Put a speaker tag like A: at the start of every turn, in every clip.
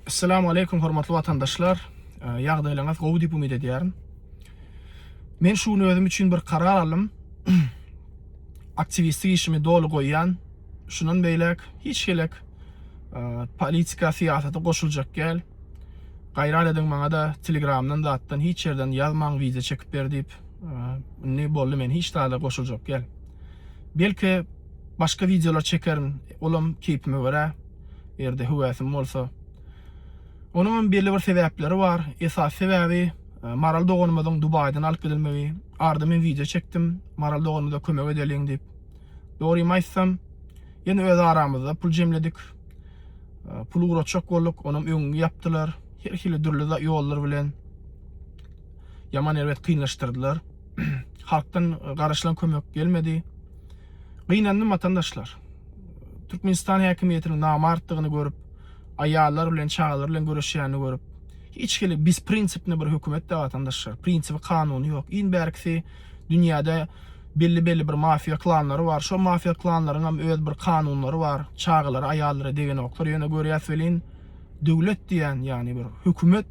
A: Assalamu alaikum hormatly vatandaşlar. Ýagdaýlaryňyz gowy diýip umyt edýärin. Men şunu özüm üçin bir karar aldım. Aktivistlik işimi dolu goýan, şunun beýlek hiç gelek politika siýasaty goşuljak gel. Gaýra edin maňa da Telegramdan da atdan hiç ýerden ýazmaň wize çekip ber diýip ne boldy men hiç dala goşuljak gel. Belki başka videolar çekerim. Olam keypime göre ýerde höwäsim bolsa. Onun belli bir sebäpleri var. Esas sebäbi maral dogonmadan Dubaydan alyp gelmegi. Arda men video çekdim. Maral dogonmada kömek edeliň diýip. Dogry maýsam, ýene öz aramyzda pul jemledik. Pul uğraçak bolduk. Onun öňüňi ýapdylar. Her hili dürli ýollar bilen yaman elbet kynlaşdyrdylar. Halkdan garaşylan kömek gelmedi. Gynandym vatandaşlar. Türkmenistan häkimetiniň namartdygyny görüp, ayarlar bilen çağlar bilen görüşýäni görüp, hiç gelip biz prinsipni bir hökümet de vatandaşlar, prinsipi kanuny ýok. İn berkisi dünýäde belli bir mafia klanlary var. Şo mafia klanlaryň hem öz bir kanunlary var. Çağlar, ayarlara degen oklar ýöne görýäs welin döwlet diýen, ýani bir hökümet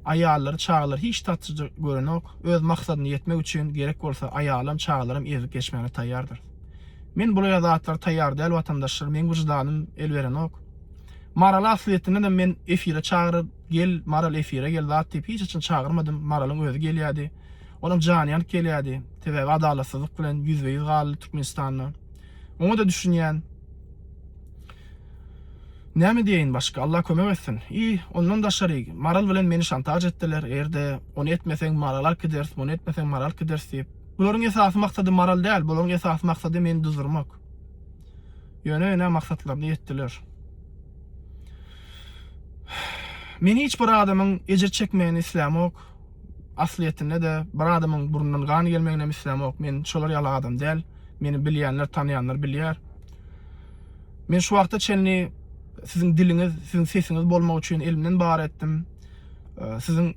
A: ayarlar, çağlar hiç tatsyz görenok. Öz maksadyny ýetmek üçin gerek bolsa ayarlarym, çağlarym ezip geçmäge taýýardyr. Men bu ýazatlar taýýar däl vatandaşlar, men wyjdanym el berenok. Maral asliýetine de men efire çağırıp gel, maral efire gel zat diýip hiç için çağırmadım. Maralyň özü gelýärdi. Onuň jany gelýärdi. Tebe adalatsyzlyk bilen yüzbe-yüz galy Türkmenistanyň. Onu da düşünýän. Näme diýin başga? Allah kömek etsin. Ondan da şerik. Maral bilen meni şantaj etdiler. Erde onu etmeseň maralar kiders, onu etmeseň maral kiders diýip. Bularyň esasy maksady maral däl, bularyň esasy maksady meni duzurmak. Ýöne maksatlaryny ýetdiler. Men hiç bir adamyň ejer çekmegini islämok. Asliýetinde de bir adamyň burundan gany gelmegine islämok. Men şolar ýaly adam däl. Meni bilýänler, tanýanlar bilýär. Men şu wagtda çenli sizin diliňiz, sizin sesiňiz bolmak üçin elimden bar etdim. Sizi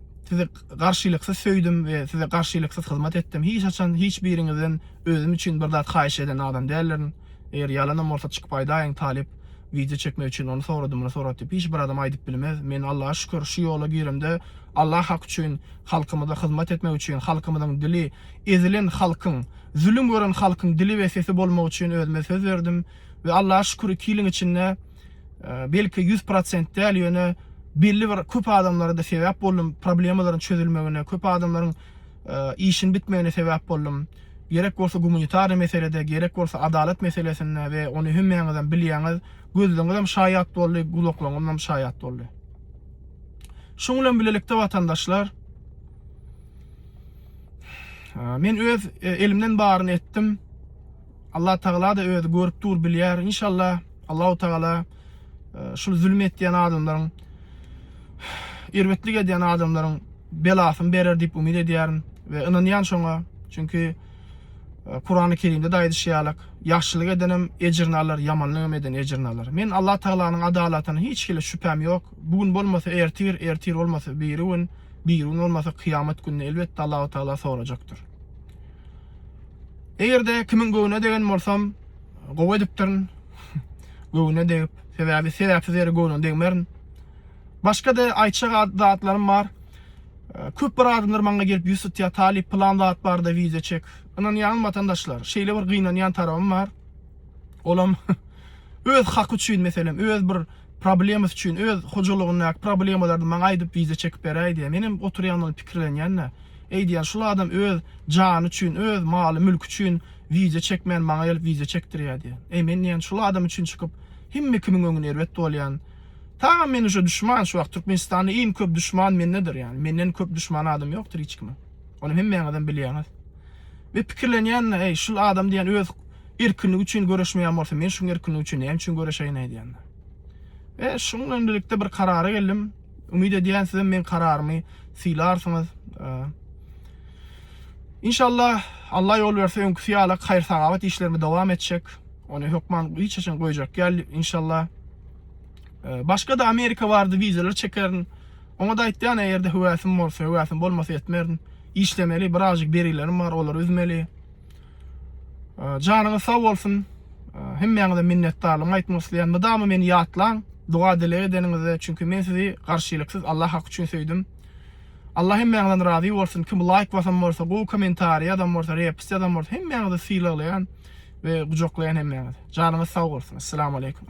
A: garşylyksız söýdüm we size garşylyksız hyzmat etdim. Hiç açan hiç biriňizden özüm üçin bir zat haýyş eden adam dällerin. Eger ýalanam bolsa çykyp aýdaýyn talip video çekmek için onu soradym, onu soratyp hiç bir adam aýdyp bilmez. Men Allaha şükür şu ýola giremde Allah hak üçin, halkymyza hyzmat etmek üçin, halkymyzyň dili, ezilen halkyň, zulüm gören halkyň dili we sesi bolmak üçin özüme söz berdim we Allaha şükür 2 ýylyň içinde belki 100% däl ýöne belli bir köp adamlara da sebäp boldum, problemlaryň çözülmegine, köp adamlaryň işin bitmegine sebäp boldum. Gerek bolsa gumanitar meselede, gerek bolsa adalet meselesinde we onu hümmeňizden bilýäňiz, gözleňizden şaýat boldy, gulaklaryňdan şaýat boldy. Şoň bilen bilelikde vatandaşlar, men öz elimden baryny etdim. Allah Taala da özü görüp dur bilýär. İnşallah Allahu Taala şu zulüm etdiýän adamlaryň, irwetlik edýän adamlaryň belasyny berer diýip umyt edýärin we inanýan şoňa. Çünkü Kur'an-ı Kerim'de de aýdýarlar, ýaxşylyk edenem ejrini alar, ýamanlyk eden ejrini alar. Men Allah Taalanyň adalatyna hiç kile şüphem ýok. Bugün bolmasa ertir bolmasa bir gün olmasa kıyamet gününe elbette Allah Taala sorajakdyr. Egerde kimin göwüne degen bolsam, gowy edipdirin. Göwüne degip, sebäpsiz ýere göwüne degmerin. Başka da aýtjak zatlarym bar. Köp bir adamlar maňa gelip ýusut ýa talip plan zat bar da wize çek. Anan ýan vatandaşlar, şeýle bir gynanýan tarabym bar. Olam öz hak üçin meselem, öz bir problemimiz üçin, öz hojalygyny, problemlerdi maňa aýdyp wize çekip beräýdi diýip menim oturýan pikirlenýänne. Eýdiýän şol adam öz jany üçin, öz maly, mülk üçin wize çekmän maňa gelip wize çekdirýär diýip. Men ýan şol adam üçin çykyp hemme kimiň öňüne elbetde bolýan. Tamam men şu düşman şu wagt Türkmenistanyň iň köp düşman mennedir yani. Menden köp düşman adam ýokdur hiç kime. Onu hemmeňizden bilýäňiz. Ve pikirlenýän, şul adam diýen öz erkinlik üçin görüşmeýän bolsa, men şu erkinlik üçin näme üçin görüşeýin diýen. Ve şoňla birlikde bir karara geldim. Umyt edýän siz men kararymy silarsyňyz. İnşallah Allah ýol berse öňkü ýaly haýr sagabat işlerime dowam etjek. Onu hökman hiç açan goýjak. Gel inşallah. Başka da Amerika vardı, vizeler çekerin. Ona da aýtdy, ýerde höwäsim bolsa, höwäsim bolmasa etmerin. İşlemeli, birazcık berilerim var, olar üzmeli. Janyňyz sag bolsun. Hemmeňize minnetdarlyk aýtmak isleýän. Madamy meni ýatlaň. dua dile edeniňize, çünkü men sizi garşylyksız Allah hak üçin söýdüm. Allah hemmeňizden razy bolsun. Kim like basan bolsa, bu kommentary adam bolsa, repost adam bolsa, hemmeňizi sylaýan we gujoklaýan hemmeňizi. Janyňyz sag bolsun. Assalamu aleykum.